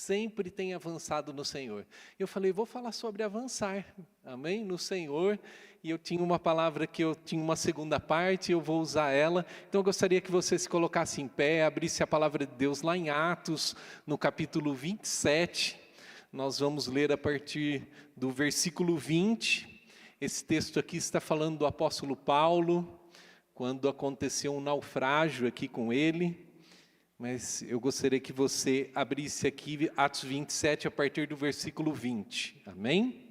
sempre tem avançado no Senhor. Eu falei, vou falar sobre avançar, amém? No Senhor, e eu tinha uma palavra que eu tinha uma segunda parte, eu vou usar ela. Então eu gostaria que você se colocasse em pé, abrisse a palavra de Deus lá em Atos, no capítulo 27. Nós vamos ler a partir do versículo 20. Esse texto aqui está falando do apóstolo Paulo, quando aconteceu um naufrágio aqui com ele, mas eu gostaria que você abrisse aqui Atos 27 a partir do versículo 20, amém?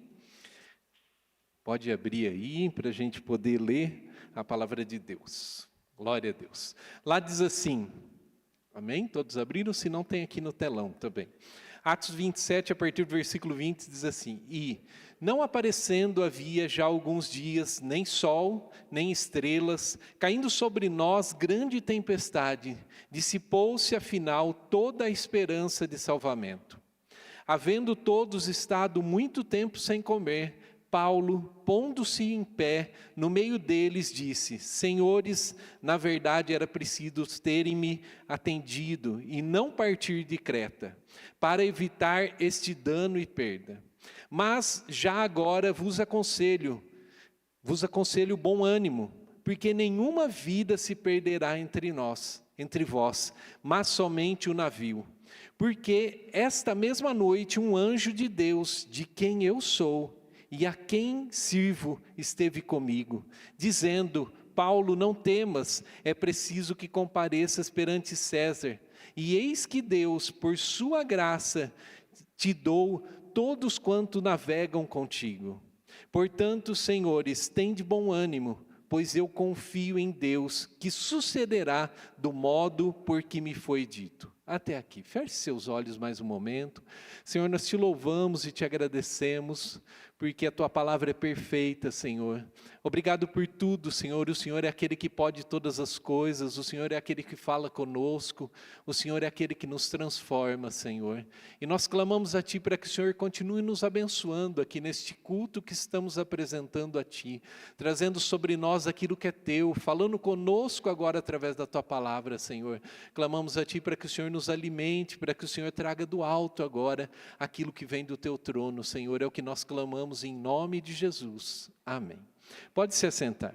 Pode abrir aí para a gente poder ler a palavra de Deus, glória a Deus. Lá diz assim, amém? Todos abriram? Se não tem aqui no telão também. Atos 27, a partir do versículo 20, diz assim: E, não aparecendo havia já alguns dias, nem sol, nem estrelas, caindo sobre nós grande tempestade, dissipou-se afinal toda a esperança de salvamento. Havendo todos estado muito tempo sem comer, Paulo, pondo-se em pé, no meio deles, disse: Senhores, na verdade era preciso terem-me atendido e não partir de Creta, para evitar este dano e perda. Mas já agora vos aconselho bom ânimo, porque nenhuma vida se perderá entre vós, mas somente o navio. Porque esta mesma noite um anjo de Deus, de quem eu sou, e a quem sirvo, esteve comigo, dizendo: Paulo, não temas, é preciso que compareças perante César. E eis que Deus, por sua graça, te dou todos quanto navegam contigo. Portanto, senhores, tende bom ânimo, pois eu confio em Deus, que sucederá do modo por que me foi dito. Até aqui, feche seus olhos mais um momento. Senhor, nós te louvamos e te agradecemos, porque a tua palavra é perfeita, Senhor. Obrigado por tudo, Senhor. O Senhor é aquele que pode todas as coisas, o Senhor é aquele que fala conosco, o Senhor é aquele que nos transforma, Senhor. E nós clamamos a ti para que o Senhor continue nos abençoando aqui neste culto que estamos apresentando a ti, trazendo sobre nós aquilo que é teu, falando conosco agora através da tua palavra, Senhor. Clamamos a ti para que o Senhor nos alimente, para que o Senhor traga do alto agora aquilo que vem do teu trono, Senhor. É o que nós clamamos em nome de Jesus. Amém. Pode se assentar.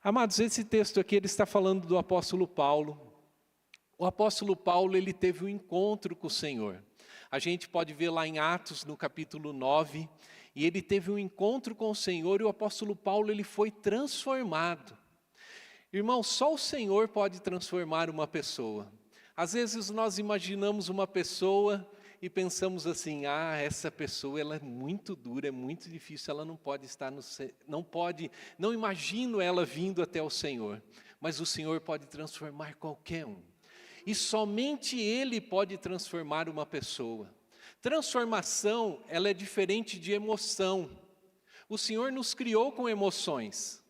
Amados, esse texto aqui ele está falando do apóstolo Paulo. O apóstolo Paulo ele teve um encontro com o Senhor. A gente pode ver lá em Atos no capítulo 9, e ele teve um encontro com o Senhor e o apóstolo Paulo ele foi transformado. Irmão, só o Senhor pode transformar uma pessoa. Às vezes nós imaginamos uma pessoa e pensamos assim: essa pessoa ela é muito dura, é muito difícil, ela não pode estar não imagino ela vindo até o Senhor. Mas o Senhor pode transformar qualquer um. E somente Ele pode transformar uma pessoa. Transformação, ela é diferente de emoção. O Senhor nos criou com emoções.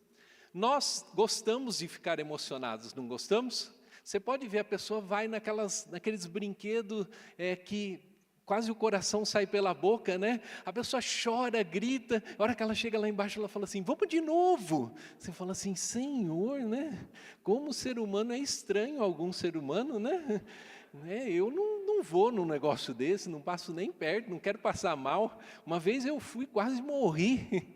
Nós gostamos de ficar emocionados, não gostamos? Você pode ver, a pessoa vai naqueles brinquedos que quase o coração sai pela boca, né? A pessoa chora, grita, a hora que ela chega lá embaixo, ela fala assim: vamos de novo. Você fala assim: Senhor, né? Como o ser humano é estranho a algum ser humano, né? Eu não vou num negócio desse, não passo nem perto, não quero passar mal. Uma vez eu fui, quase morri.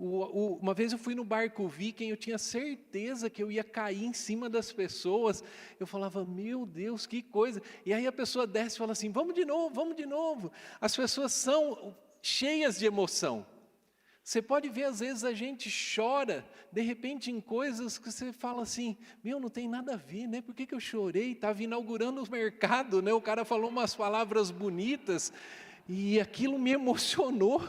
Uma vez eu fui no barco Viking, eu tinha certeza que eu ia cair em cima das pessoas. Eu falava: meu Deus, que coisa. E aí a pessoa desce e fala assim: vamos de novo, vamos de novo. As pessoas são cheias de emoção. Você pode ver, às vezes a gente chora, de repente, em coisas que você fala assim: meu, não tem nada a ver, né? Por que eu chorei? Estava inaugurando o mercado, né? O cara falou umas palavras bonitas e aquilo me emocionou.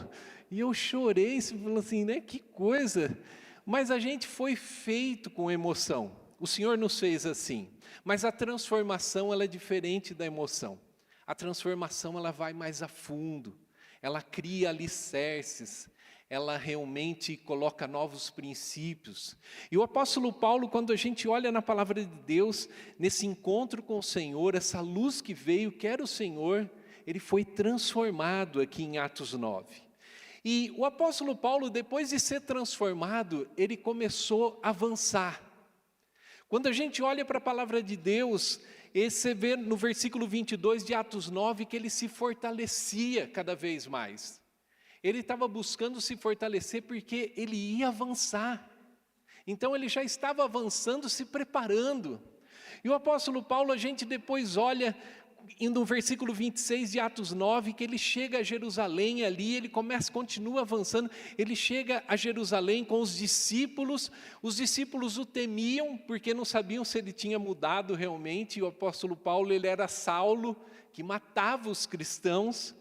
E eu chorei, falando assim, né? Que coisa. Mas a gente foi feito com emoção. O Senhor nos fez assim. Mas a transformação, ela é diferente da emoção. A transformação, ela vai mais a fundo. Ela cria alicerces. Ela realmente coloca novos princípios. E o apóstolo Paulo, quando a gente olha na palavra de Deus, nesse encontro com o Senhor, essa luz que veio, que era o Senhor, ele foi transformado aqui em Atos 9. E o apóstolo Paulo, depois de ser transformado, ele começou a avançar. Quando a gente olha para a palavra de Deus, você vê no versículo 22 de Atos 9 que ele se fortalecia cada vez mais. Ele estava buscando se fortalecer porque ele ia avançar. Então ele já estava avançando, se preparando. E o apóstolo Paulo, a gente depois olha, no versículo 26 de Atos 9, que ele chega a Jerusalém ali, ele continua avançando, ele chega a Jerusalém com os discípulos o temiam, porque não sabiam se ele tinha mudado realmente, e o apóstolo Paulo, ele era Saulo, que matava os cristãos,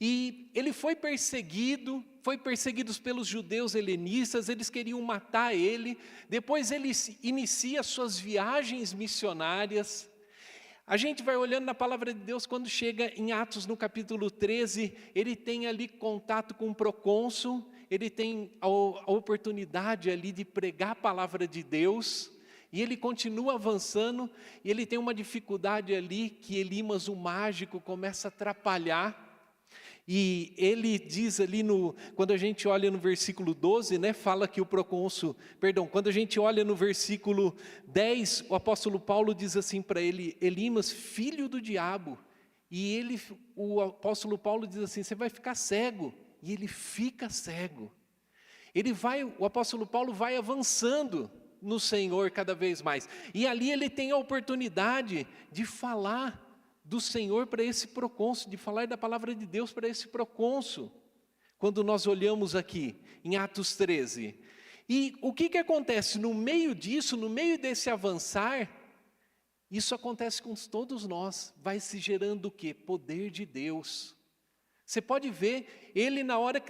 e ele foi perseguidos pelos judeus helenistas, eles queriam matar ele, depois ele inicia suas viagens missionárias. A gente vai olhando na palavra de Deus, quando chega em Atos no capítulo 13, ele tem ali contato com o procônsul, ele tem a oportunidade ali de pregar a palavra de Deus, e ele continua avançando, e ele tem uma dificuldade ali, que Elimas, o mágico, começa a atrapalhar. E ele diz ali, quando a gente olha no versículo 12, fala que o procônsul, quando a gente olha no versículo 10, o apóstolo Paulo diz assim para ele, Elimas, filho do diabo, e o apóstolo Paulo diz assim, você vai ficar cego, e ele fica cego. O apóstolo Paulo vai avançando no Senhor cada vez mais, e ali ele tem a oportunidade de falar do Senhor para esse procônsul, de falar da palavra de Deus para esse procônsul, quando nós olhamos aqui, em Atos 13. E o que acontece no meio disso, no meio desse avançar, isso acontece com todos nós, vai se gerando o quê? Poder de Deus. Você pode ver, ele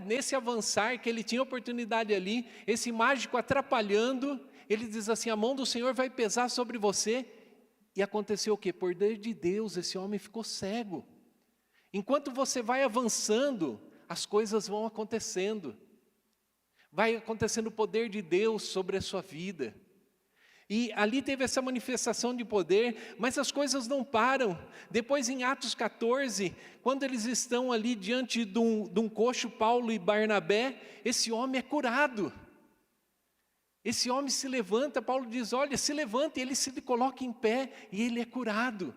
nesse avançar, que ele tinha oportunidade ali, esse mágico atrapalhando, ele diz assim, a mão do Senhor vai pesar sobre você. E aconteceu o quê? Poder de Deus, esse homem ficou cego. Enquanto você vai avançando, as coisas vão acontecendo. Vai acontecendo o poder de Deus sobre a sua vida. E ali teve essa manifestação de poder, mas as coisas não param. Depois em Atos 14, quando eles estão ali diante de um coxo, Paulo e Barnabé, esse homem é curado. Esse homem se levanta, Paulo diz, olha, se levanta, e ele se coloca em pé, e ele é curado.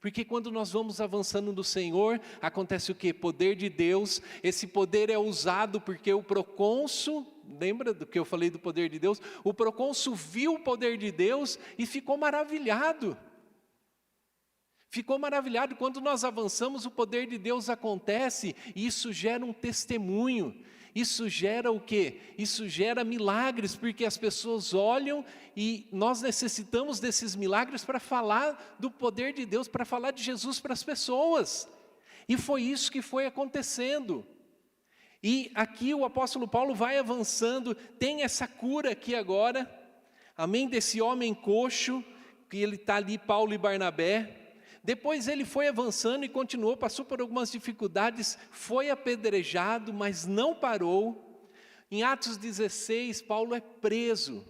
Porque quando nós vamos avançando no Senhor, acontece o quê? Poder de Deus, esse poder é usado porque o procônsul, lembra do que eu falei do poder de Deus? O procônsul viu o poder de Deus e ficou maravilhado. Ficou maravilhado, quando nós avançamos, o poder de Deus acontece, e isso gera um testemunho. Isso gera o quê? Isso gera milagres, porque as pessoas olham e nós necessitamos desses milagres para falar do poder de Deus, para falar de Jesus para as pessoas. E foi isso que foi acontecendo. E aqui o apóstolo Paulo vai avançando, tem essa cura aqui agora, amém, desse homem coxo, que ele está ali, Paulo e Barnabé. Depois ele foi avançando e continuou, passou por algumas dificuldades, foi apedrejado, mas não parou. Em Atos 16, Paulo é preso.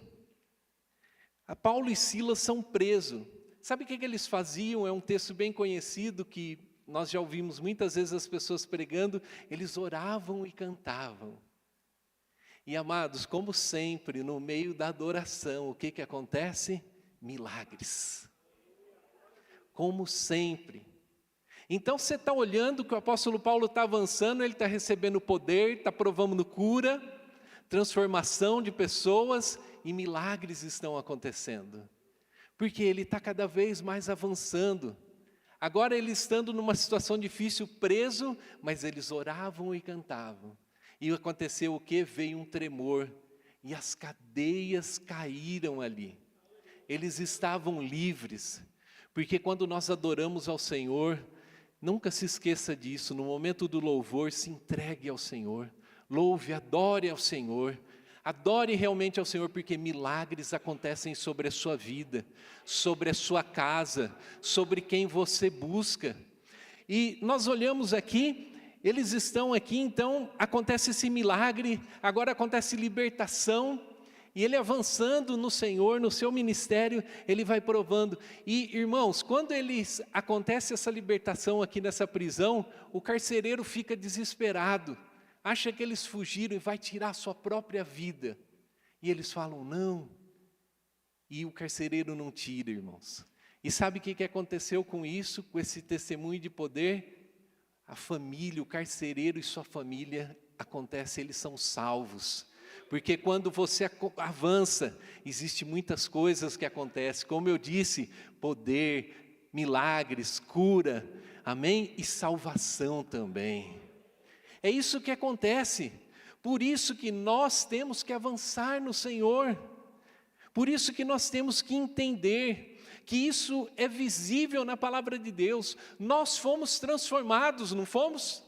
Paulo e Silas são presos. Sabe o que eles faziam? É um texto bem conhecido, que nós já ouvimos muitas vezes as pessoas pregando. Eles oravam e cantavam. E amados, como sempre, no meio da adoração, o que acontece? Milagres. Como sempre. Então você está olhando que o apóstolo Paulo está avançando, ele está recebendo poder, está provando cura, transformação de pessoas, e milagres estão acontecendo. Porque ele está cada vez mais avançando. Agora ele estando numa situação difícil, preso, mas eles oravam e cantavam. E aconteceu o quê? Veio um tremor, e as cadeias caíram ali. Eles estavam livres. Porque quando nós adoramos ao Senhor, nunca se esqueça disso, no momento do louvor, se entregue ao Senhor, louve, adore ao Senhor, adore realmente ao Senhor, porque milagres acontecem sobre a sua vida, sobre a sua casa, sobre quem você busca. E nós olhamos aqui, eles estão aqui, então acontece esse milagre, agora acontece libertação, e ele avançando no Senhor, no seu ministério, ele vai provando. E irmãos, quando acontece essa libertação aqui nessa prisão, o carcereiro fica desesperado, acha que eles fugiram e vai tirar a sua própria vida. E eles falam, não. E o carcereiro não tira, irmãos. E sabe o que aconteceu com isso, com esse testemunho de poder? A família, o carcereiro e sua família, eles são salvos. Porque quando você avança, existem muitas coisas que acontecem. Como eu disse, poder, milagres, cura, amém? E salvação também. É isso que acontece. Por isso que nós temos que avançar no Senhor. Por isso que nós temos que entender que isso é visível na palavra de Deus. Nós fomos transformados, não fomos?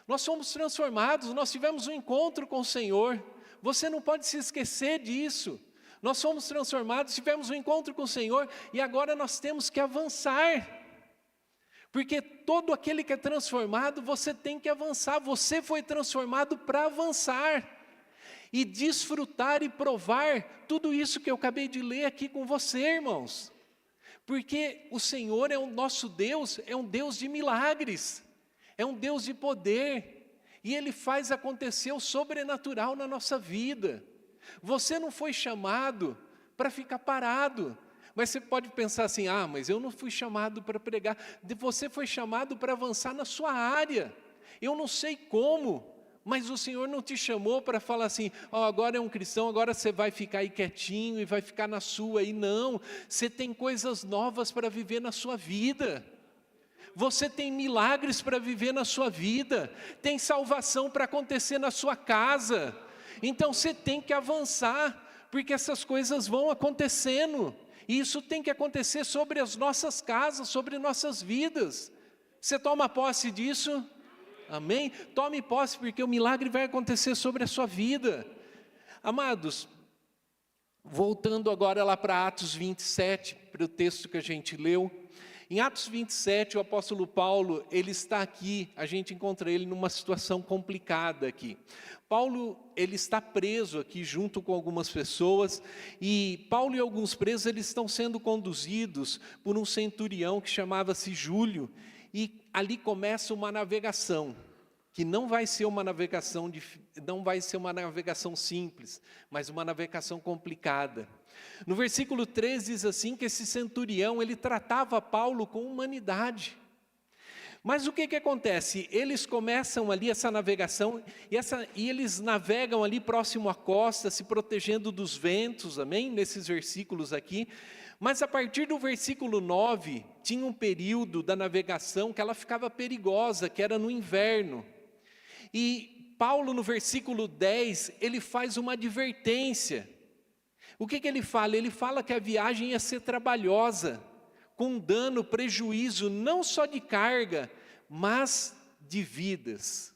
Nós fomos transformados, nós tivemos um encontro com o Senhor. Você não pode se esquecer disso. Nós fomos transformados, tivemos um encontro com o Senhor e agora nós temos que avançar. Porque todo aquele que é transformado, você tem que avançar. Você foi transformado para avançar e desfrutar e provar tudo isso que eu acabei de ler aqui com você, irmãos. Porque o Senhor é o nosso Deus, é um Deus de milagres, é um Deus de poder, e Ele faz acontecer o sobrenatural na nossa vida. Você não foi chamado para ficar parado, mas você pode pensar assim, mas eu não fui chamado para pregar. Você foi chamado para avançar na sua área. Eu não sei como, mas o Senhor não te chamou para falar assim, agora é um cristão, agora você vai ficar aí quietinho e vai ficar na sua aí. Não, você tem coisas novas para viver na sua vida. Você tem milagres para viver na sua vida, tem salvação para acontecer na sua casa. Então você tem que avançar, porque essas coisas vão acontecendo. E isso tem que acontecer sobre as nossas casas, sobre nossas vidas. Você toma posse disso? Amém? Tome posse, porque o milagre vai acontecer sobre a sua vida. Amados, voltando agora lá para Atos 27, para o texto que a gente leu. Em Atos 27, o apóstolo Paulo, ele está aqui, a gente encontra ele numa situação complicada aqui. Paulo, ele está preso aqui junto com algumas pessoas, e Paulo e alguns presos, eles estão sendo conduzidos por um centurião que chamava-se Júlio, e ali começa uma navegação, que não vai ser uma navegação simples, mas uma navegação complicada. No versículo 3 diz assim que esse centurião, ele tratava Paulo com humanidade. Mas o que acontece? Eles começam ali essa navegação, e eles navegam ali próximo à costa, se protegendo dos ventos, amém? Nesses versículos aqui. Mas a partir do versículo 9, tinha um período da navegação que ela ficava perigosa, que era no inverno. E Paulo, no versículo 10, ele faz uma advertência. O que ele fala? Ele fala que a viagem ia ser trabalhosa, com dano, prejuízo, não só de carga, mas de vidas.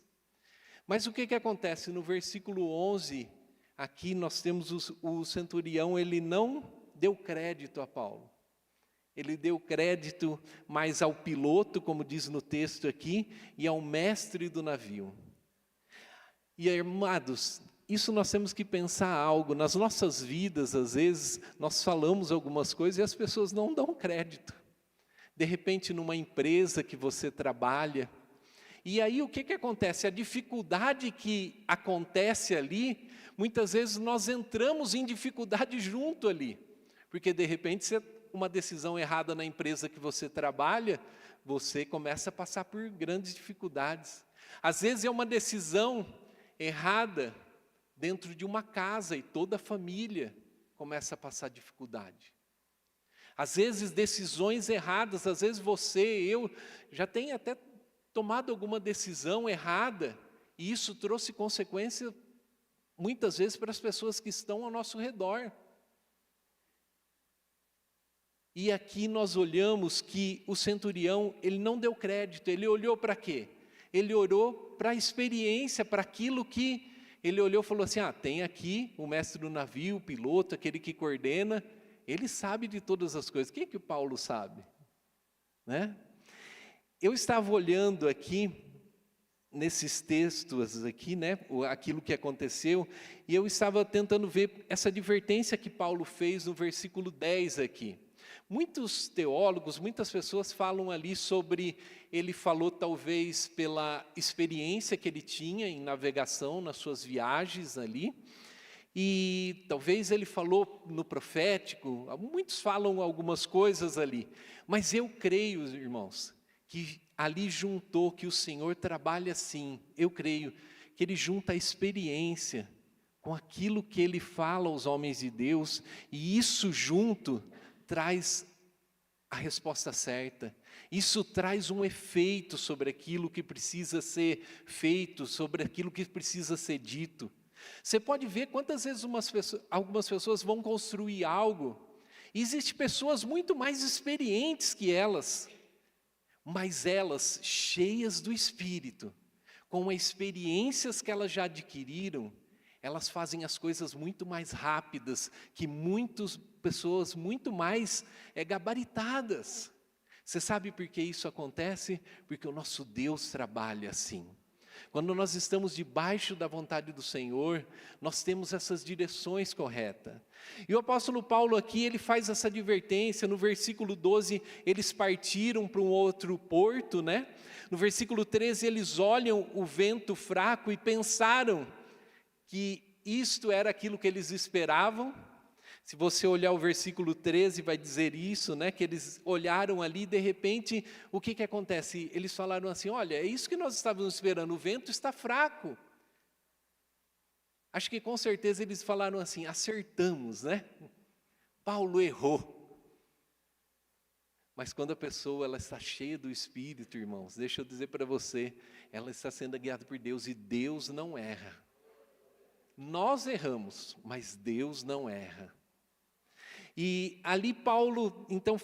Mas o que acontece? No versículo 11, aqui nós temos o centurião, ele não deu crédito a Paulo. Ele deu crédito mais ao piloto, como diz no texto aqui, e ao mestre do navio. E, amados, isso nós temos que pensar algo. Nas nossas vidas, às vezes, nós falamos algumas coisas e as pessoas não dão crédito. De repente, numa empresa que você trabalha, e aí o que acontece? A dificuldade que acontece ali, muitas vezes nós entramos em dificuldade junto ali. Porque de repente, uma decisão errada na empresa que você trabalha, você começa a passar por grandes dificuldades. Às vezes é uma decisão errada dentro de uma casa e toda a família começa a passar dificuldade. Às vezes decisões erradas, às vezes eu já tem até tomado alguma decisão errada e isso trouxe consequência muitas vezes para as pessoas que estão ao nosso redor. E aqui nós olhamos que o centurião, ele não deu crédito, ele olhou para quê? Ele olhou para a experiência, para aquilo que ele olhou e falou assim, tem aqui o mestre do navio, o piloto, aquele que coordena, ele sabe de todas as coisas. O que o Paulo sabe? Né? Eu estava olhando aqui, nesses textos aqui, né, aquilo que aconteceu, e eu estava tentando ver essa advertência que Paulo fez no versículo 10 aqui. Muitos teólogos, muitas pessoas falam ali sobre, ele falou talvez pela experiência que ele tinha em navegação nas suas viagens ali, E talvez ele falou no profético, muitos falam algumas coisas ali, mas eu creio, irmãos, que ali juntou, que o Senhor trabalha assim, eu creio que Ele junta a experiência com aquilo que Ele fala aos homens de Deus, e isso junto traz a resposta certa, isso traz um efeito sobre aquilo que precisa ser feito, sobre aquilo que precisa ser dito. Você pode ver quantas vezes algumas pessoas vão construir algo, e existem pessoas muito mais experientes que elas, mas elas, cheias do Espírito, com as experiências que elas já adquiriram, elas fazem as coisas muito mais rápidas, que muitas pessoas muito mais gabaritadas. Você sabe por que isso acontece? Porque o nosso Deus trabalha assim. Quando nós estamos debaixo da vontade do Senhor, nós temos essas direções corretas. E o apóstolo Paulo aqui, ele faz essa advertência, no versículo 12, eles partiram para um outro porto, né? No versículo 13, eles olham o vento fraco e pensaram que isto era aquilo que eles esperavam. Se você olhar o versículo 13, vai dizer isso, né? Que eles olharam ali e de repente, o que acontece? Eles falaram assim, olha, é isso que nós estávamos esperando, o vento está fraco. Acho que com certeza eles falaram assim, acertamos, né? Paulo errou. Mas quando a pessoa ela está cheia do Espírito, irmãos, deixa eu dizer para você, ela está sendo guiada por Deus e Deus não erra. Nós erramos, mas Deus não erra. E ali Paulo, então,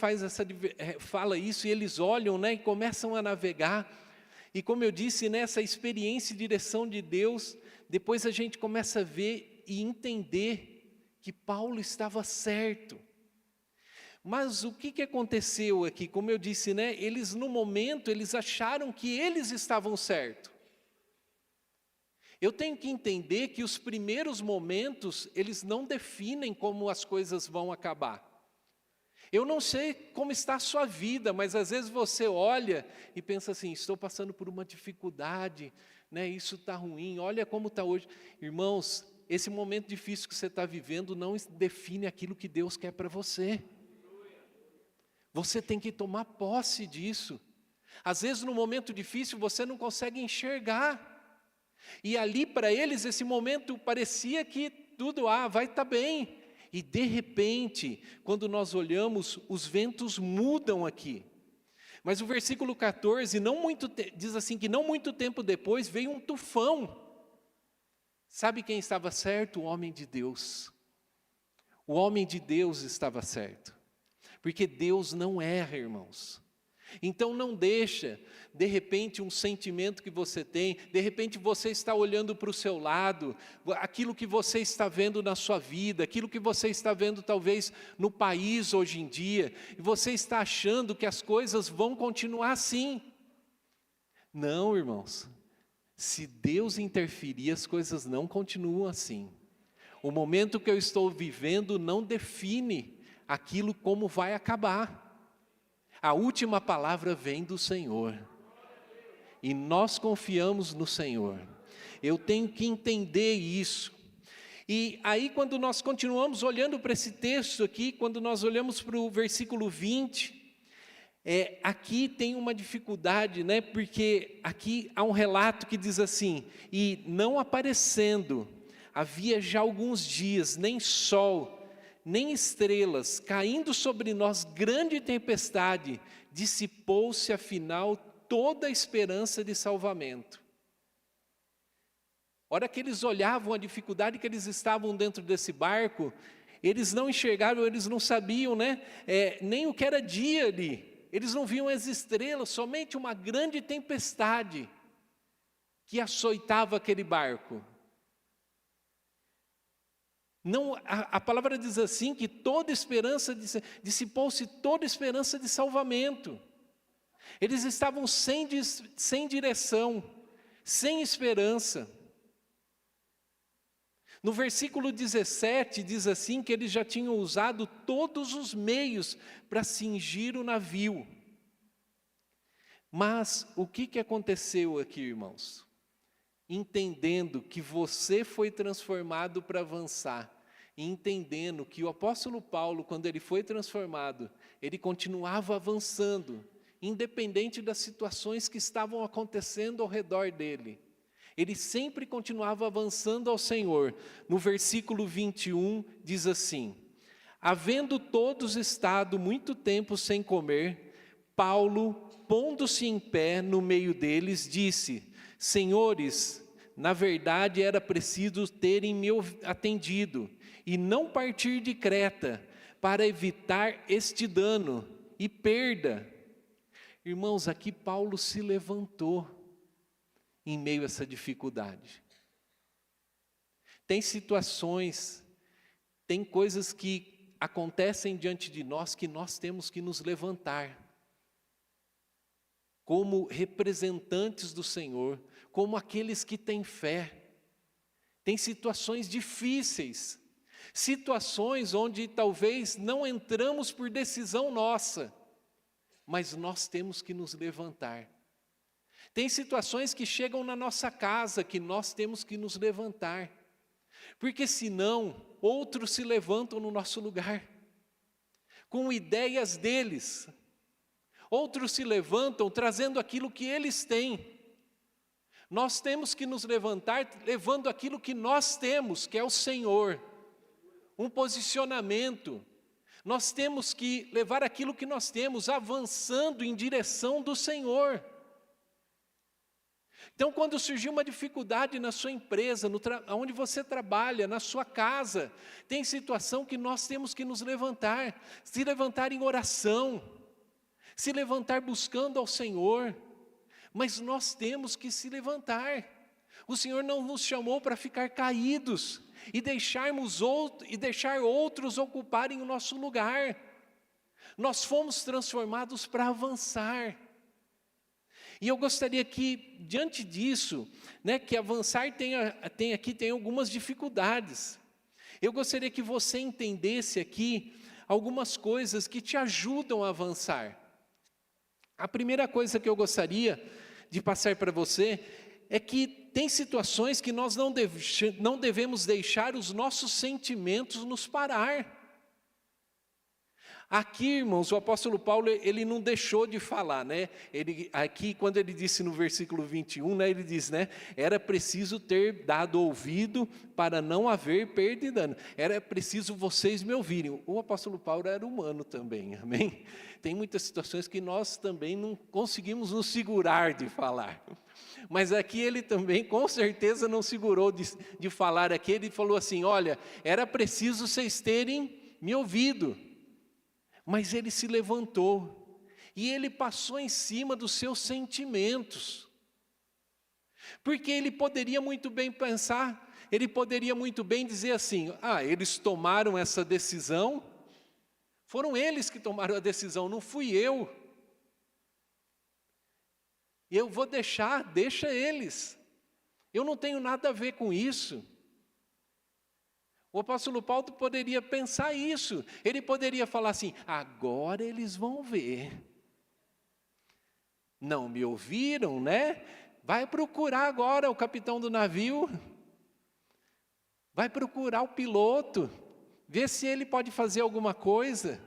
fala isso, e eles olham, né, e começam a navegar. E como eu disse, nessa experiência e direção de Deus, depois a gente começa a ver e entender que Paulo estava certo. Mas o que aconteceu aqui? Como eu disse, né, eles no momento, eles acharam que eles estavam certos. Eu tenho que entender que os primeiros momentos, eles não definem como as coisas vão acabar. Eu não sei como está a sua vida, mas às vezes você olha e pensa assim, estou passando por uma dificuldade, né? Isso está ruim, olha como está hoje. Irmãos, esse momento difícil que você está vivendo não define aquilo que Deus quer para você. Você tem que tomar posse disso. Às vezes no momento difícil você não consegue enxergar. E ali para eles esse momento parecia que tudo vai estar bem. E de repente, quando nós olhamos, os ventos mudam aqui. Mas o versículo 14 diz assim que não muito tempo depois veio um tufão. Sabe quem estava certo? O homem de Deus. O homem de Deus estava certo. Porque Deus não erra, irmãos. Então não deixa, de repente, um sentimento que você tem, de repente você está olhando para o seu lado, aquilo que você está vendo na sua vida, aquilo que você está vendo talvez no país hoje em dia, e você está achando que as coisas vão continuar assim. Não, irmãos, se Deus interferir, as coisas não continuam assim. O momento que eu estou vivendo não define aquilo como vai acabar. A última palavra vem do Senhor. E nós confiamos no Senhor. Eu tenho que entender isso. E aí quando nós continuamos olhando para esse texto aqui, quando nós olhamos para o versículo 20, aqui tem uma dificuldade, né? Porque aqui há um relato que diz assim, e não aparecendo, havia já alguns dias, nem sol, nem estrelas, caindo sobre nós grande tempestade, dissipou-se afinal toda a esperança de salvamento. A hora que eles olhavam a dificuldade que eles estavam dentro desse barco, eles não enxergavam, eles não sabiam, né, nem o que era dia ali. Eles não viam as estrelas, somente uma grande tempestade que açoitava aquele barco. Não, a palavra diz assim que toda esperança, dissipou-se toda esperança de salvamento. Eles estavam sem direção, sem esperança. No versículo 17 diz assim que eles já tinham usado todos os meios para cingir o navio. Mas o que aconteceu aqui, irmãos? entendendo que você foi transformado para avançar, e entendendo que o apóstolo Paulo, quando ele foi transformado, ele continuava avançando, independente das situações que estavam acontecendo ao redor dele. Ele sempre continuava avançando ao Senhor. No versículo 21 diz assim: havendo todos estado muito tempo sem comer, Paulo, pondo-se em pé no meio deles, disse: senhores, na verdade era preciso terem me atendido e não partir de Creta, para evitar este dano e perda. Irmãos, aqui Paulo se levantou em meio a essa dificuldade. Tem situações, tem coisas que acontecem diante de nós que nós temos que nos levantar. Como representantes do Senhor, como aqueles que têm fé. Tem situações difíceis, situações onde talvez não entramos por decisão nossa, mas nós temos que nos levantar. Tem situações que chegam na nossa casa que nós temos que nos levantar, porque senão outros se levantam no nosso lugar, com ideias deles. Outros se levantam trazendo aquilo que eles têm. Nós temos que nos levantar levando aquilo que nós temos, que é o Senhor. Um posicionamento. Nós temos que levar aquilo que nós temos, avançando em direção do Senhor. Então, quando surgir uma dificuldade na sua empresa, onde você trabalha, na sua casa, tem situação que nós temos que nos levantar, se levantar em oração, se levantar buscando ao Senhor, mas nós temos que se levantar. O Senhor não nos chamou para ficar caídos e deixar outros ocuparem o nosso lugar. Nós fomos transformados para avançar. E eu gostaria que, diante disso, que avançar tem algumas dificuldades. Eu gostaria que você entendesse aqui algumas coisas que te ajudam a avançar. A primeira coisa que eu gostaria de passar para você é que tem situações que nós não devemos deixar os nossos sentimentos nos parar. Aqui, irmãos, o apóstolo Paulo, ele não deixou de falar, aqui, quando ele disse no versículo 21, ele diz, era preciso ter dado ouvido para não haver perda e dano. Era preciso vocês me ouvirem. O apóstolo Paulo era humano também, amém? Tem muitas situações que nós também não conseguimos nos segurar de falar. Mas aqui ele também, com certeza, não segurou de falar aqui. Ele falou assim, olha, era preciso vocês terem me ouvido. Mas ele se levantou e ele passou em cima dos seus sentimentos. Porque ele poderia muito bem pensar, ele poderia muito bem dizer assim, eles tomaram essa decisão, foram eles que tomaram a decisão, não fui eu. Eu vou deixa eles. Eu não tenho nada a ver com isso. O apóstolo Paulo poderia pensar isso. Ele poderia falar assim, agora eles vão ver. Não me ouviram, Vai procurar agora o capitão do navio. Vai procurar o piloto. Ver se ele pode fazer alguma coisa.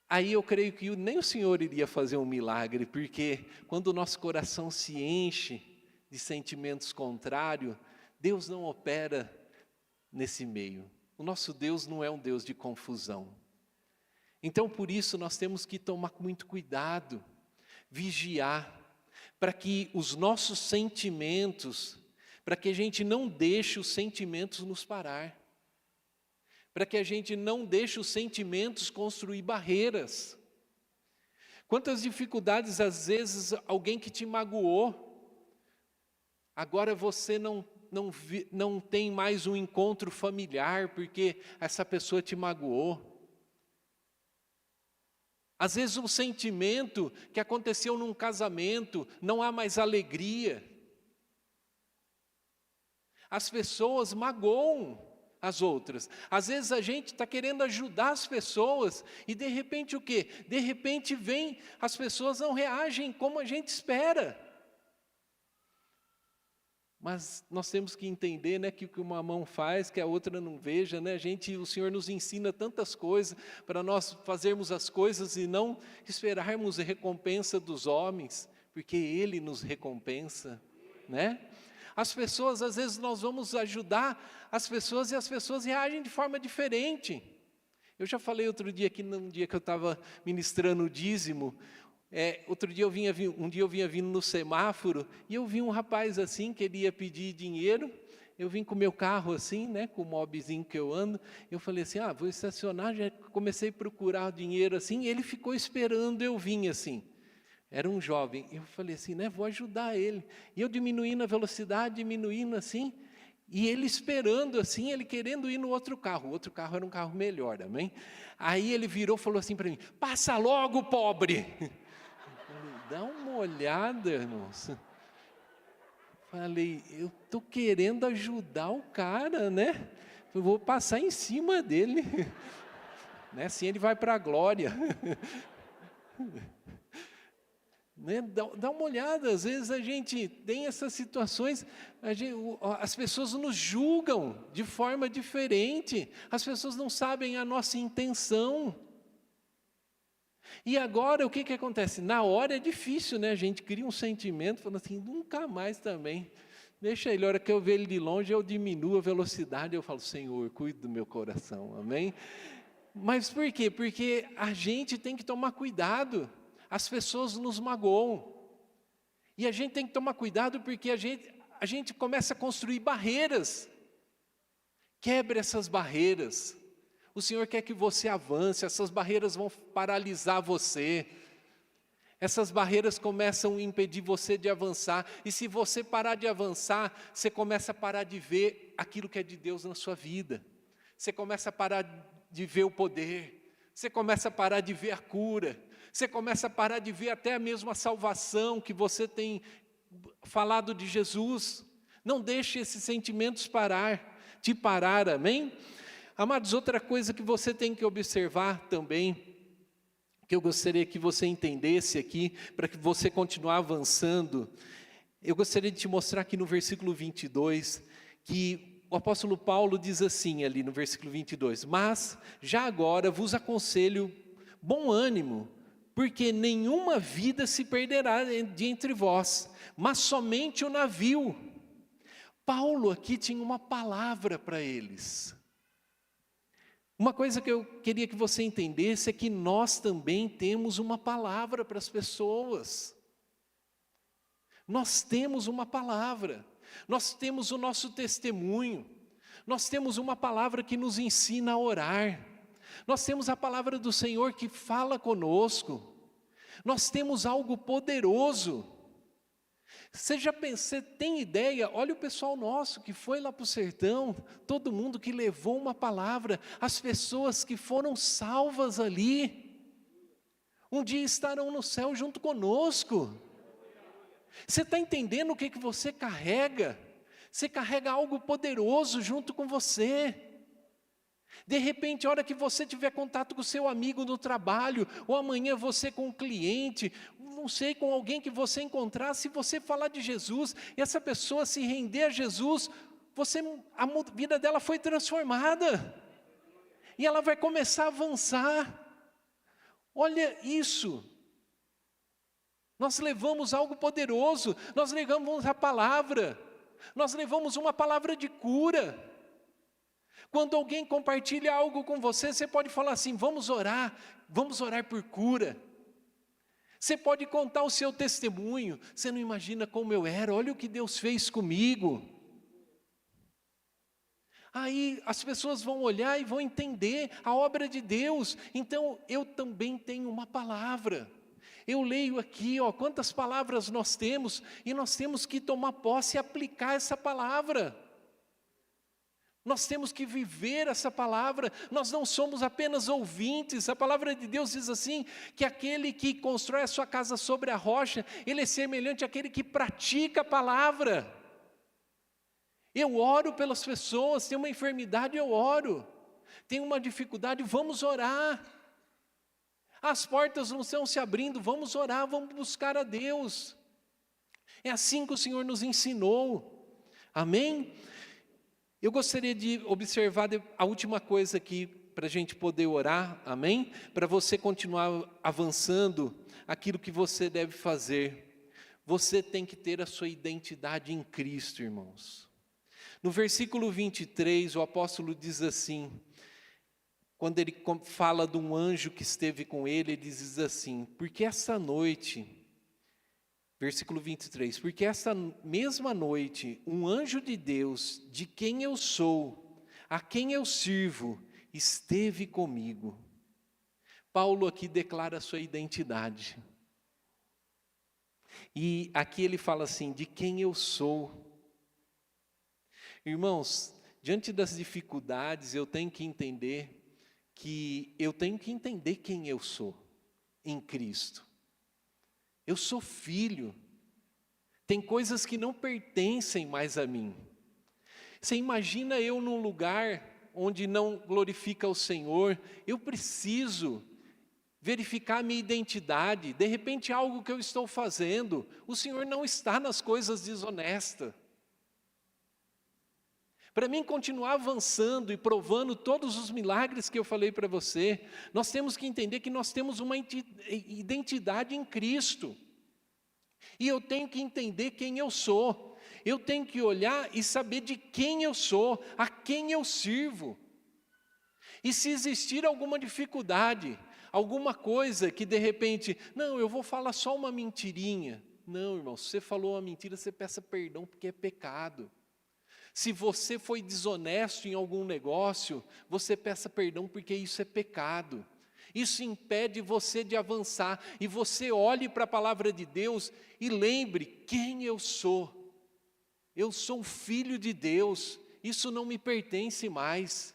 Aí eu creio que nem o Senhor iria fazer um milagre, porque quando o nosso coração se enche de sentimentos contrários, Deus não opera nesse meio. O nosso Deus não é um Deus de confusão. Então, por isso, nós temos que tomar muito cuidado, vigiar, para que os nossos sentimentos, para que a gente não deixe os sentimentos nos parar, para que a gente não deixe os sentimentos construir barreiras. Quantas dificuldades, às vezes, alguém que te magoou, agora você não tem mais um encontro familiar porque essa pessoa te magoou. Às vezes um sentimento que aconteceu num casamento, não há mais alegria. As pessoas magoam as outras. Às vezes a gente está querendo ajudar as pessoas e de repente o quê? De repente as pessoas não reagem como a gente espera. Mas nós temos que entender, né, que o que uma mão faz, que a outra não veja, né? O Senhor nos ensina tantas coisas para nós fazermos as coisas e não esperarmos a recompensa dos homens, porque Ele nos recompensa, né? As pessoas, às vezes nós vamos ajudar as pessoas e as pessoas reagem de forma diferente. Eu já falei outro dia aqui, num dia que eu estava ministrando o dízimo, outro dia um dia eu vinha vindo no semáforo e eu vi um rapaz assim que ele ia pedir dinheiro. Eu vim com o meu carro assim, né, com o mobzinho que eu ando. Eu falei assim, vou estacionar. Já comecei a procurar dinheiro assim. E ele ficou esperando eu vir assim. Era um jovem. Eu falei assim, né, vou ajudar ele. E eu diminuindo a velocidade, diminuindo assim. E ele esperando assim, ele querendo ir no outro carro. O outro carro era um carro melhor, amém? Aí ele virou e falou assim para mim, passa logo, pobre. Dá uma olhada, irmãos. Falei, eu estou querendo ajudar o cara, né? Eu vou passar em cima dele. Né? Assim ele vai para a glória. Né? Dá uma olhada, às vezes a gente tem essas situações, as pessoas nos julgam de forma diferente. As pessoas não sabem a nossa intenção. E agora, o que acontece? Na hora é difícil, né? A gente cria um sentimento, falando assim, nunca mais também. Deixa ele, a hora que eu ver ele de longe, eu diminuo a velocidade, eu falo, Senhor, cuide do meu coração, amém? Mas por quê? Porque a gente tem que tomar cuidado, as pessoas nos magoam. E a gente tem que tomar cuidado porque a gente começa a construir barreiras. Quebre essas barreiras. O Senhor quer que você avance, essas barreiras vão paralisar você. Essas barreiras começam a impedir você de avançar. E se você parar de avançar, você começa a parar de ver aquilo que é de Deus na sua vida. Você começa a parar de ver o poder. Você começa a parar de ver a cura. Você começa a parar de ver até mesmo a salvação que você tem falado de Jesus. Não deixe esses sentimentos te parar, amém? Amados, outra coisa que você tem que observar também, que eu gostaria que você entendesse aqui, para que você continuar avançando, eu gostaria de te mostrar aqui no versículo 22, que o apóstolo Paulo diz assim ali no versículo 22, mas já agora vos aconselho bom ânimo, porque nenhuma vida se perderá de entre vós, mas somente o navio. Paulo aqui tinha uma palavra para eles. Uma coisa que eu queria que você entendesse é que nós também temos uma palavra para as pessoas. Nós temos uma palavra, nós temos o nosso testemunho, nós temos uma palavra que nos ensina a orar, nós temos a palavra do Senhor que fala conosco, nós temos algo poderoso. Você tem ideia? Olha o pessoal nosso que foi lá para o sertão, todo mundo que levou uma palavra, as pessoas que foram salvas ali, um dia estarão no céu junto conosco. Você está entendendo o que você carrega? Você carrega algo poderoso junto com você. De repente, a hora que você tiver contato com o seu amigo no trabalho, ou amanhã você com um cliente, não sei, com alguém que você encontrar, se você falar de Jesus, e essa pessoa se render a Jesus, a vida dela foi transformada, e ela vai começar a avançar. Olha isso, nós levamos algo poderoso, nós levamos a palavra, nós levamos uma palavra de cura. Quando alguém compartilha algo com você, você pode falar assim, vamos orar por cura. Você pode contar o seu testemunho, você não imagina como eu era, olha o que Deus fez comigo. Aí as pessoas vão olhar e vão entender a obra de Deus. Então eu também tenho uma palavra. Eu leio aqui, quantas palavras nós temos, e nós temos que tomar posse e aplicar essa palavra. Nós temos que viver essa palavra, nós não somos apenas ouvintes. A palavra de Deus diz assim, que aquele que constrói a sua casa sobre a rocha, ele é semelhante àquele que pratica a palavra. Eu oro pelas pessoas, tem uma enfermidade, eu oro. Tem uma dificuldade, vamos orar. As portas não estão se abrindo, vamos orar, vamos buscar a Deus. É assim que o Senhor nos ensinou. Amém? Eu gostaria de observar a última coisa aqui, para a gente poder orar, amém? Para você continuar avançando, aquilo que você deve fazer. Você tem que ter a sua identidade em Cristo, irmãos. No versículo 23, o apóstolo diz assim, quando ele fala de um anjo que esteve com ele, ele diz assim, porque essa noite, versículo 23, porque essa mesma noite, um anjo de Deus, de quem eu sou, a quem eu sirvo, esteve comigo. Paulo aqui declara a sua identidade. E aqui ele fala assim, de quem eu sou. Irmãos, diante das dificuldades, eu tenho que entender quem eu sou em Cristo. Eu sou filho. Tem coisas que não pertencem mais a mim. Você imagina eu num lugar onde não glorifica o Senhor, eu preciso verificar a minha identidade. De repente algo que eu estou fazendo, o Senhor não está nas coisas desonestas. Para mim continuar avançando e provando todos os milagres que eu falei para você, nós temos que entender que nós temos uma identidade em Cristo. E eu tenho que entender quem eu sou. Eu tenho que olhar e saber de quem eu sou, a quem eu sirvo. E se existir alguma dificuldade, alguma coisa que de repente, não, eu vou falar só uma mentirinha. Não, irmão, se você falou uma mentira, você peça perdão porque é pecado. Se você foi desonesto em algum negócio, você peça perdão porque isso é pecado. Isso impede você de avançar. E você olhe para a palavra de Deus e lembre quem eu sou. Eu sou um filho de Deus. Isso não me pertence mais.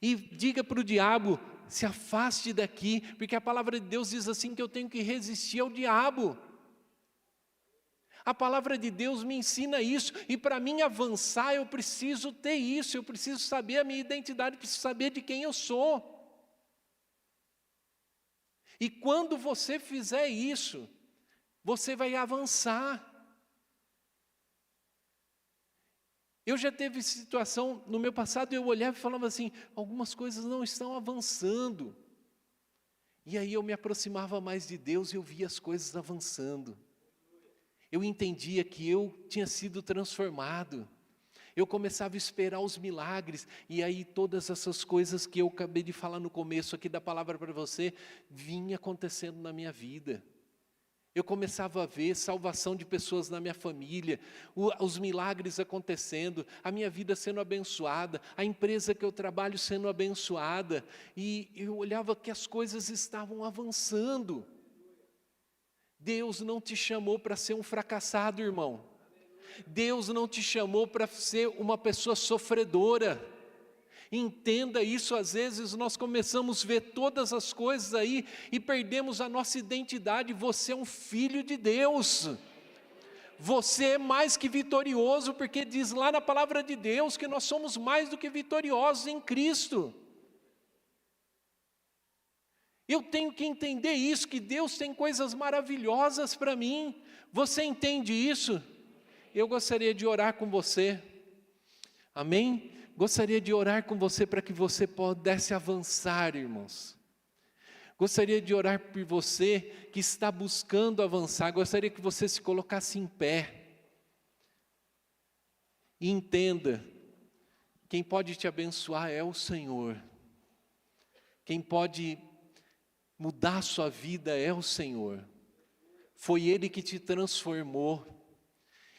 E diga para o diabo, se afaste daqui, porque a palavra de Deus diz assim que eu tenho que resistir ao diabo. A palavra de Deus me ensina isso, e para mim avançar eu preciso ter isso, eu preciso saber a minha identidade, preciso saber de quem eu sou. E quando você fizer isso, você vai avançar. Eu já teve situação, no meu passado eu olhava e falava assim, algumas coisas não estão avançando. E aí eu me aproximava mais de Deus e eu via as coisas avançando. Eu entendia que eu tinha sido transformado. Eu começava a esperar os milagres, e aí todas essas coisas que eu acabei de falar no começo aqui da palavra para você, vinha acontecendo na minha vida. Eu começava a ver salvação de pessoas na minha família, os milagres acontecendo, a minha vida sendo abençoada, a empresa que eu trabalho sendo abençoada, e eu olhava que as coisas estavam avançando. Deus não te chamou para ser um fracassado, irmão. Deus não te chamou para ser uma pessoa sofredora. Entenda isso, às vezes nós começamos a ver todas as coisas aí e perdemos a nossa identidade. Você é um filho de Deus. Você é mais que vitorioso, porque diz lá na palavra de Deus que nós somos mais do que vitoriosos em Cristo. Eu tenho que entender isso, que Deus tem coisas maravilhosas para mim. Você entende isso? Eu gostaria de orar com você. Amém? Gostaria de orar com você para que você pudesse avançar, irmãos. Gostaria de orar por você que está buscando avançar. Gostaria que você se colocasse em pé. E entenda, quem pode te abençoar é o Senhor. Quem pode mudar a sua vida é o Senhor. Foi Ele que te transformou.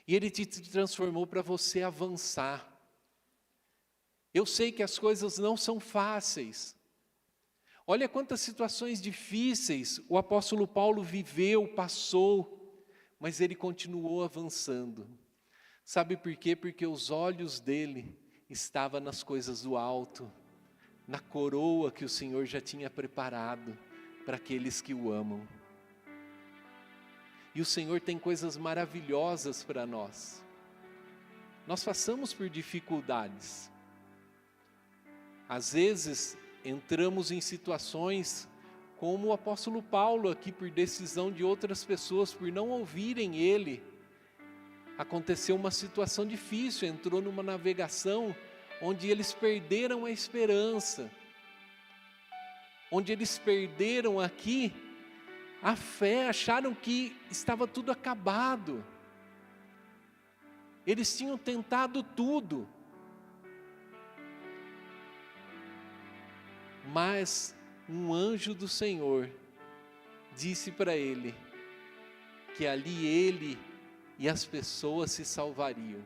E Ele te transformou para você avançar. Eu sei que as coisas não são fáceis. Olha quantas situações difíceis o apóstolo Paulo viveu, passou, mas ele continuou avançando. Sabe por quê? Porque os olhos dele estavam nas coisas do alto, na coroa que o Senhor já tinha preparado para aqueles que o amam. E o Senhor tem coisas maravilhosas para nós. Nós passamos por dificuldades. Às vezes, entramos em situações como o apóstolo Paulo aqui, por decisão de outras pessoas, por não ouvirem ele. aconteceu uma situação difícil, entrou numa navegação onde eles perderam a esperança, onde eles perderam aqui a fé, acharam que estava tudo acabado. Eles tinham tentado tudo, mas um anjo do Senhor disse para ele que ali ele e as pessoas se salvariam.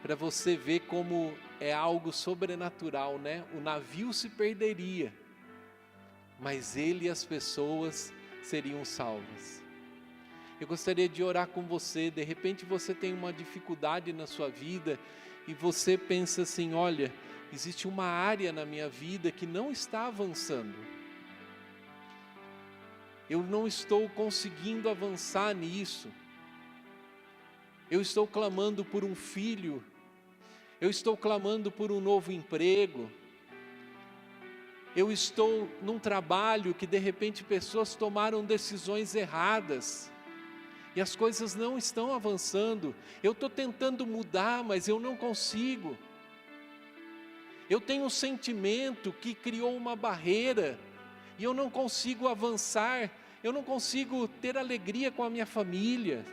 Para você ver como é algo sobrenatural, né? O navio se perderia, mas ele e as pessoas seriam salvas. Eu gostaria de orar com você. De repente você tem uma dificuldade na sua vida e você pensa assim: olha, existe uma área na minha vida que não está avançando. Eu não estou conseguindo avançar nisso. Eu estou clamando por um filho. Eu estou clamando por um novo emprego. Eu estou num trabalho que de repente pessoas tomaram decisões erradas e as coisas não estão avançando. Eu estou tentando mudar, mas eu não consigo. Eu tenho um sentimento que criou uma barreira e eu não consigo avançar, eu não consigo ter alegria com a minha família.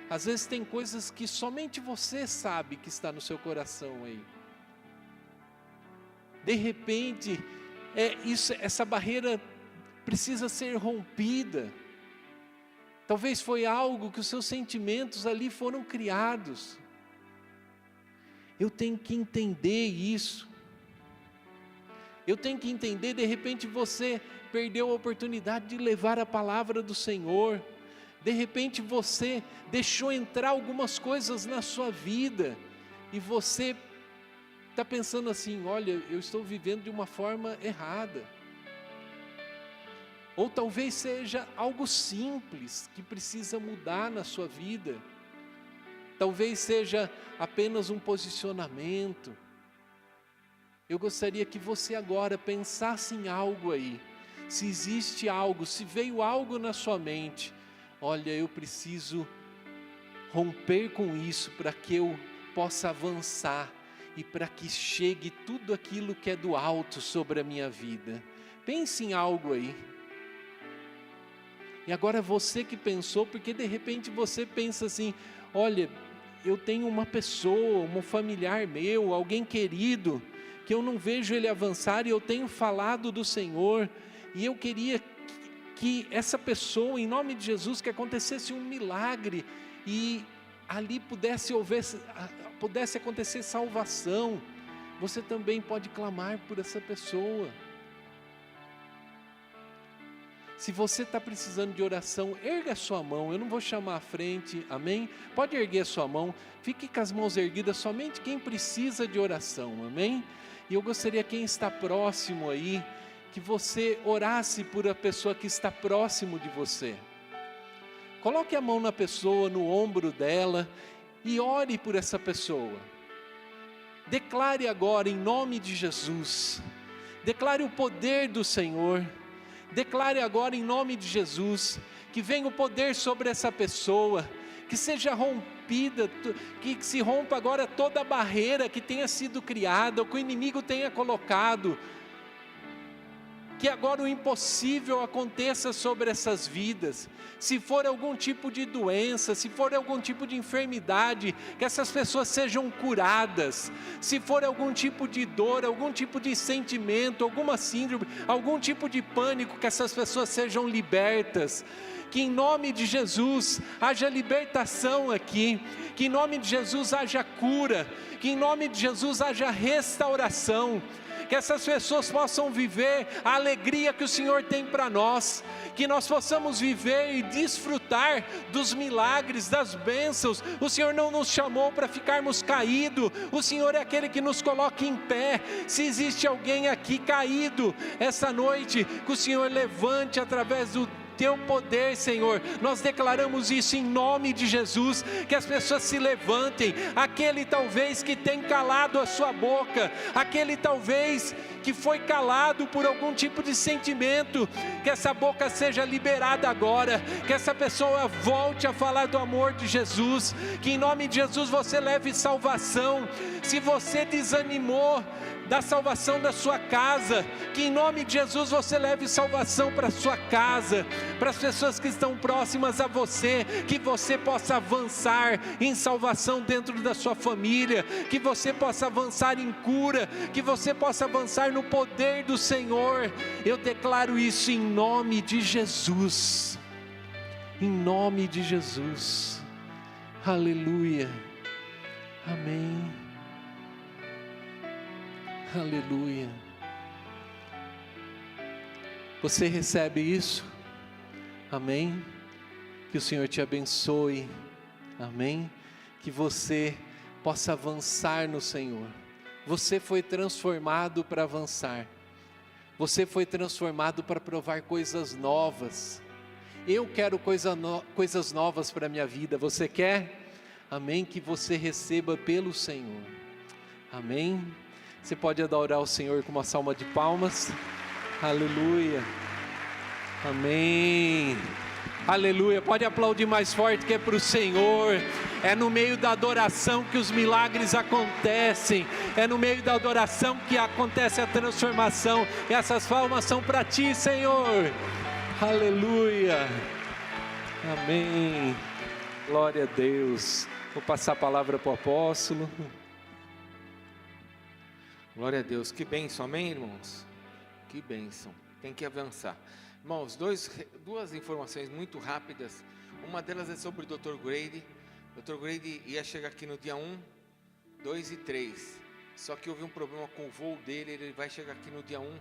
Às vezes tem coisas que somente você sabe que está no seu coração aí. De repente, essa barreira precisa ser rompida. Talvez foi algo que os seus sentimentos ali foram criados. Eu tenho que entender isso. Eu tenho que entender, de repente você perdeu a oportunidade de levar a palavra do Senhor. De repente você deixou entrar algumas coisas na sua vida. E você está pensando assim: olha, eu estou vivendo de uma forma errada. Ou talvez seja algo simples que precisa mudar na sua vida. Talvez seja apenas um posicionamento. Eu gostaria que você agora pensasse em algo aí. Se existe algo, se veio algo na sua mente, olha, eu preciso romper com isso para que eu possa avançar e para que chegue tudo aquilo que é do alto sobre a minha vida. Pense em algo aí. E agora você que pensou, porque de repente você pensa assim: olha, eu tenho uma pessoa, um familiar meu, alguém querido, que eu não vejo ele avançar e eu tenho falado do Senhor, e eu queria que essa pessoa, em nome de Jesus, que acontecesse um milagre, e ali pudesse acontecer salvação. Você também pode clamar por essa pessoa. Se você está precisando de oração, erga a sua mão. Eu não vou chamar à frente, amém? Pode erguer a sua mão. Fique com as mãos erguidas, somente quem precisa de oração, amém? E eu gostaria, quem está próximo aí, que você orasse por a pessoa que está próximo de você. Coloque a mão na pessoa, no ombro dela, e ore por essa pessoa. Declare agora em nome de Jesus. Declare o poder do Senhor. Declare agora em nome de Jesus, que venha o poder sobre essa pessoa, que seja rompida, que se rompa agora toda a barreira que tenha sido criada, ou que o inimigo tenha colocado, que agora o impossível aconteça sobre essas vidas. Se for algum tipo de doença, se for algum tipo de enfermidade, que essas pessoas sejam curadas. Se for algum tipo de dor, algum tipo de sentimento, alguma síndrome, algum tipo de pânico, que essas pessoas sejam libertas. Que em nome de Jesus haja libertação aqui, que em nome de Jesus haja cura, que em nome de Jesus haja restauração. Que essas pessoas possam viver a alegria que o Senhor tem para nós, que nós possamos viver e desfrutar dos milagres, das bênçãos. O Senhor não nos chamou para ficarmos caídos, o Senhor é aquele que nos coloca em pé. Se existe alguém aqui caído essa noite, que o Senhor levante através teu poder, Senhor. Nós declaramos isso em nome de Jesus, que as pessoas se levantem, aquele talvez que tem calado a sua boca, aquele talvez que foi calado por algum tipo de sentimento, que essa boca seja liberada agora, que essa pessoa volte a falar do amor de Jesus, que em nome de Jesus você leve salvação. Se você desanimou da salvação da sua casa, que em nome de Jesus você leve salvação para a sua casa, para as pessoas que estão próximas a você, que você possa avançar em salvação dentro da sua família, que você possa avançar em cura, que você possa avançar no poder do Senhor. Eu declaro isso em nome de Jesus, em nome de Jesus, aleluia, amém. Aleluia. Você recebe isso? Amém? Que o Senhor te abençoe. Amém? Que você possa avançar no Senhor. Você foi transformado para avançar. Você foi transformado para provar coisas novas. Eu quero coisas novas para a minha vida. Você quer? Amém? Que você receba pelo Senhor. Amém? Você pode adorar o Senhor com uma salva de palmas. Aleluia. Amém. Aleluia. Pode aplaudir mais forte, que é para o Senhor. É no meio da adoração que os milagres acontecem. É no meio da adoração que acontece a transformação. E essas palmas são para ti, Senhor. Aleluia. Amém. Glória a Deus. Vou passar a palavra para o apóstolo. Glória a Deus, que bênção, amém, irmãos? Que bênção, tem que avançar. Irmãos, duas informações muito rápidas. Uma delas é sobre o Dr. Grady. O Dr. Grady ia chegar aqui no dia 1, 2 e 3. Só que houve um problema com o voo dele, ele vai chegar aqui no dia 1,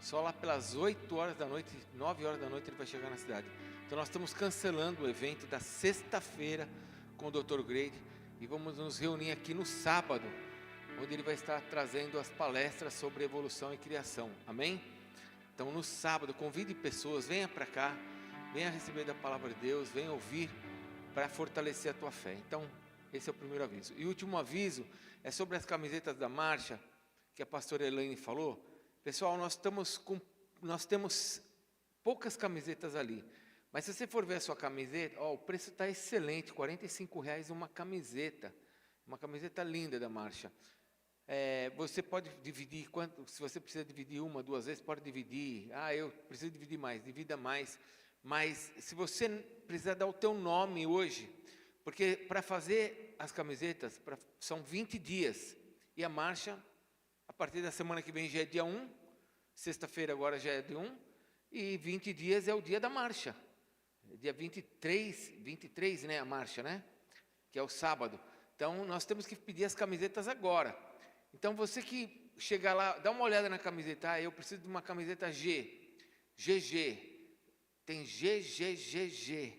só lá pelas 8 horas da noite, 9 horas da noite ele vai chegar na cidade. Então nós estamos cancelando o evento da sexta-feira com o Dr. Grady e vamos nos reunir aqui no sábado, onde ele vai estar trazendo as palestras sobre evolução e criação, amém? Então no sábado, convide pessoas, venha para cá, venha receber da palavra de Deus, venha ouvir para fortalecer a tua fé. Então esse é o primeiro aviso. E o último aviso é sobre as camisetas da marcha, que a pastora Elaine falou. Pessoal, nós temos poucas camisetas ali, mas se você for ver a sua camiseta, o preço está excelente, R$45 uma camiseta linda da marcha. Você pode dividir, se você precisa dividir uma, 2 vezes, pode dividir. Eu preciso dividir mais, divida mais. Mas se você precisar dar o teu nome hoje, porque para fazer as camisetas são 20 dias, e a marcha, a partir da semana que vem já é dia 1, sexta-feira agora já é dia 1, e 20 dias é o dia da marcha. Dia 23, né, a marcha, né? Que é o sábado. Então nós temos que pedir as camisetas agora. Então você que chegar lá, dá uma olhada na camiseta. Eu preciso de uma camiseta GG. Tem GGGG.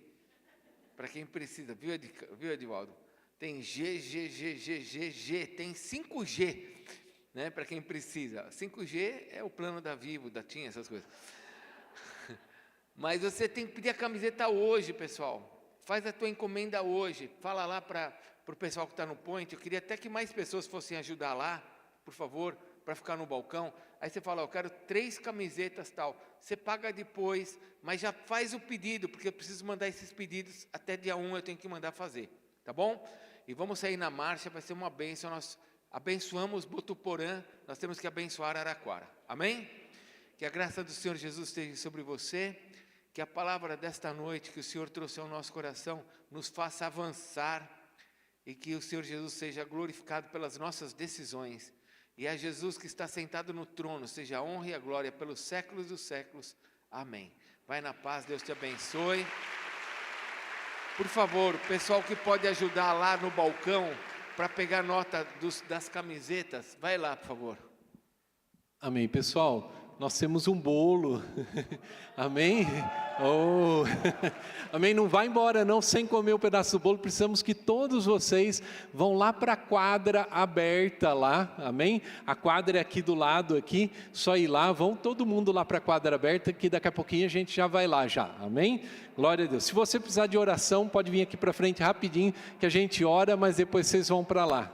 Para quem precisa, viu Edivaldo? Tem GGGGG, tem 5G, né? Para quem precisa. 5G é o plano da Vivo, da TIM, essas coisas. Mas você tem que pedir a camiseta hoje, pessoal. Faz a tua encomenda hoje. Fala lá para o pessoal que está no point. Eu queria até que mais pessoas fossem ajudar lá, por favor, para ficar no balcão. Aí você fala, eu quero 3 camisetas tal. Você paga depois, mas já faz o pedido, porque eu preciso mandar esses pedidos até dia 1, eu tenho que mandar fazer, tá bom? E vamos sair na marcha, vai ser uma bênção. Nós abençoamos Botuporã, nós temos que abençoar Araraquara, amém? Que a graça do Senhor Jesus esteja sobre você, que a palavra desta noite que o Senhor trouxe ao nosso coração nos faça avançar e que o Senhor Jesus seja glorificado pelas nossas decisões. E a Jesus que está sentado no trono, seja a honra e a glória pelos séculos dos séculos. Amém. Vai na paz, Deus te abençoe. Por favor, o pessoal que pode ajudar lá no balcão para pegar nota das camisetas, vai lá, por favor. Amém, pessoal. nós temos um bolo. Amém? Oh. Amém? Não vai embora não sem comer o pedaço do bolo. Precisamos que todos vocês vão lá para a quadra aberta lá. Amém? A quadra é aqui do lado aqui. Só ir lá, vão todo mundo lá para a quadra aberta, que daqui a pouquinho a gente já vai lá já. Amém? Glória a Deus. Se você precisar de oração, pode vir aqui para frente rapidinho, que a gente ora, mas depois vocês vão para lá.